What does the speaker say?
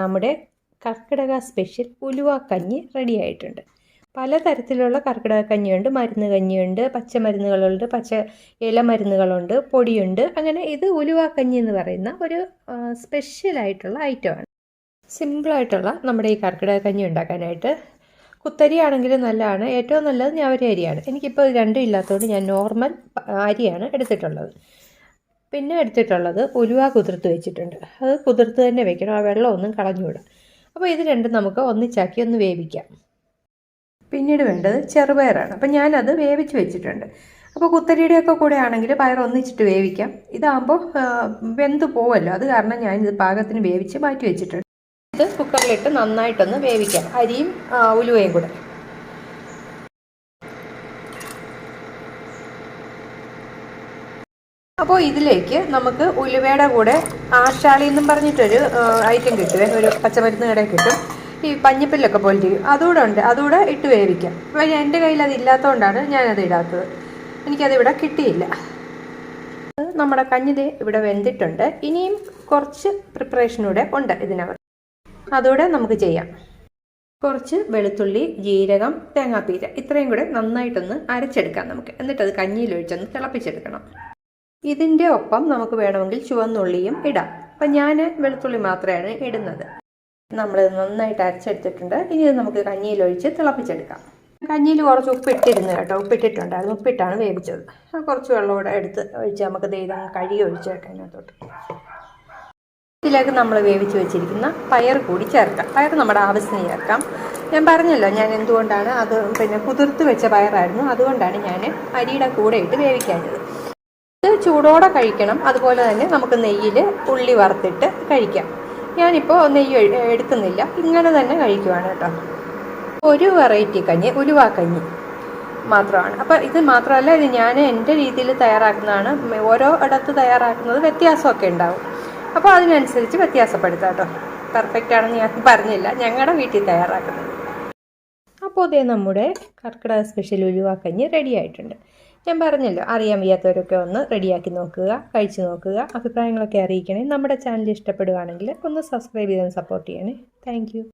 നമ്മുടെ കർക്കിടക സ്പെഷ്യൽ ഉലുവ കഞ്ഞി റെഡി ആയിട്ടുണ്ട്. പലതരത്തിലുള്ള കർക്കിടക കഞ്ഞിയുണ്ട്. മരുന്ന് കഞ്ഞിയുണ്ട്, പച്ചമരുന്നുകളുണ്ട്, പച്ച ഇലമരുന്നുകളുണ്ട്, പൊടിയുണ്ട്. അങ്ങനെ ഇത് ഉലുവ കഞ്ഞി എന്ന് പറയുന്ന ഒരു സ്പെഷ്യലായിട്ടുള്ള ഐറ്റമാണ്. സിമ്പിളായിട്ടുള്ള നമ്മുടെ ഈ കർക്കിടക കഞ്ഞി ഉണ്ടാക്കാനായിട്ട് കുത്തരി ആണെങ്കിലും നല്ലതാണ്. ഏറ്റവും നല്ലത് ഞവര അരിയാണ്. എനിക്കിപ്പോൾ ഇത് രണ്ടും ഇല്ലാത്തതുകൊണ്ട് ഞാൻ നോർമൽ അരിയാണ് എടുത്തിട്ടുള്ളത്. പിന്നെ എടുത്തിട്ടുള്ളത് ഉലുവ കുതിർത്ത് വെച്ചിട്ടുണ്ട്. അത് കുതിർത്ത് തന്നെ വെക്കണം, ആ വെള്ളമൊന്നും കളഞ്ഞുകൂടാ. അപ്പോൾ ഇത് രണ്ടും നമുക്ക് ഒന്നിച്ചാക്കി ഒന്ന് വേവിക്കാം. പിന്നീട് വേണ്ടത് ചെറുപയറാണ്. അപ്പം ഞാനത് വേവിച്ച് വെച്ചിട്ടുണ്ട്. അപ്പോൾ കുത്തരിയുടെയൊക്കെ കൂടെ ആണെങ്കിൽ പയർ ഒന്നിച്ചിട്ട് വേവിക്കാം. ഇതാകുമ്പോൾ വെന്ത് പോവല്ലോ, അത് കാരണം ഞാനിത് പാകത്തിന് വേവിച്ച് മാറ്റി വെച്ചിട്ടുണ്ട്. ഇത് കുക്കറിലിട്ട് നന്നായിട്ടൊന്ന് വേവിക്കാം, അരിയും ഉലുവയും കൂടെ. അപ്പോൾ ഇതിലേക്ക് നമുക്ക് ഉലുവയുടെ കൂടെ ആശാളി എന്നും പറഞ്ഞിട്ടൊരു ഐറ്റം കിട്ടുമേ, ഒരു പച്ചമരുന്ന് കടയിൽ കിട്ടും. ഈ പഞ്ഞിപ്പല്ലൊക്കെ പോലെ ചെയ്യും, അതുകൂടെ ഉണ്ട്. അതുകൂടെ ഇട്ട് വേവിക്കാം. അപ്പോൾ എൻ്റെ കയ്യിൽ അതില്ലാത്തതുകൊണ്ടാണ് ഞാനത് ഇടാത്തത്. എനിക്കതിവിടെ കിട്ടിയില്ല. നമ്മുടെ കഞ്ഞിതേ ഇവിടെ വെന്തിട്ടുണ്ട്. ഇനിയും കുറച്ച് പ്രിപ്പറേഷനൂടെ ഉണ്ട് ഇതിനകത്ത്. അതുകൂടെ നമുക്ക് ചെയ്യാം. കുറച്ച് വെളുത്തുള്ളി, ജീരകം, തേങ്ങാപ്പീര ഇത്രയും കൂടെ നന്നായിട്ടൊന്ന് അരച്ചെടുക്കാം നമുക്ക്. എന്നിട്ടത് കഞ്ഞിയിലൊഴിച്ചൊന്ന് തിളപ്പിച്ചെടുക്കണം. ഇതിൻ്റെ ഒപ്പം നമുക്ക് വേണമെങ്കിൽ ചുവന്നുള്ളിയും ഇടാം. അപ്പം ഞാൻ വെളുത്തുള്ളി മാത്രമാണ് ഇടുന്നത്. നമ്മളിത് നന്നായിട്ട് അരച്ചെടുത്തിട്ടുണ്ട്. ഇനി ഇത് നമുക്ക് കഞ്ഞിയിലൊഴിച്ച് തിളപ്പിച്ചെടുക്കാം. കഞ്ഞിയിൽ കുറച്ച് ഉപ്പിട്ടിരുന്നു കേട്ടോ, ഉപ്പിട്ടിട്ടുണ്ടായിരുന്നു. ഉപ്പിട്ടാണ് വേവിച്ചത്. കുറച്ച് വെള്ളമൂടെ എടുത്ത് ഒഴിച്ച് നമുക്ക് ഇതങ്ങ് കഴുകി ഒഴിച്ചേക്കാം അതിനകത്തോട്ട്. ഇതിലേക്ക് നമ്മൾ വേവിച്ച് വെച്ചിരിക്കുന്ന പയർ കൂടി ചേർക്കാം. പയർ നമ്മുടെ ആവശ്യത്തിന് ചേർക്കാം. ഞാൻ പറഞ്ഞല്ലോ ഞാൻ എന്തുകൊണ്ടാണ് അത് കുതിർത്ത് വെച്ച പയറായിരുന്നു, അതുകൊണ്ടാണ് ഞാൻ അരിയുടെ കൂടെ ഇട്ട് വേവിക്കാഞ്ഞത്. ഇത് ചൂടോടെ കഴിക്കണം. അതുപോലെ തന്നെ നമുക്ക് നെയ്യിൽ ഉള്ളി വറുത്തിട്ട് കഴിക്കാം. ഞാനിപ്പോൾ നെയ്യ് എടുക്കുന്നില്ല, ഇങ്ങനെ തന്നെ കഴിക്കുവാണ് കേട്ടോ. ഒരു വെറൈറ്റി കഞ്ഞി ഉലുവ കഞ്ഞി മാത്രമാണ്. അപ്പോൾ ഇത് മാത്രമല്ല, ഇത് ഞാൻ എൻ്റെ രീതിയിൽ തയ്യാറാക്കുന്നതാണ്. ഓരോ ഇടത്ത് തയ്യാറാക്കുന്നത് വ്യത്യാസമൊക്കെ ഉണ്ടാവും. അപ്പോൾ അതിനനുസരിച്ച് വ്യത്യാസപ്പെടുത്താം കേട്ടോ. പെർഫെക്റ്റ് ആണെന്ന് ഞാൻ പറഞ്ഞില്ല, ഞങ്ങളുടെ വീട്ടിൽ തയ്യാറാക്കുന്നത്. അപ്പോൾ ഇതേ നമ്മുടെ കർക്കിടക സ്പെഷ്യൽ ഉലുവ കഞ്ഞി റെഡി ആയിട്ടുണ്ട്. ഞാൻ പറഞ്ഞല്ലോ, അറിയാൻ വയ്യാത്തവരൊക്കെ ഒന്ന് റെഡിയാക്കി നോക്കുക, കഴിച്ച് നോക്കുക. അഭിപ്രായങ്ങളൊക്കെ അറിയിക്കണേ. നമ്മുടെ ചാനൽ ഇഷ്ടപ്പെടുകയാണെങ്കിൽ ഒന്ന് സബ്സ്ക്രൈബ് ചെയ്ത് സപ്പോർട്ട് ചെയ്യണേ. താങ്ക്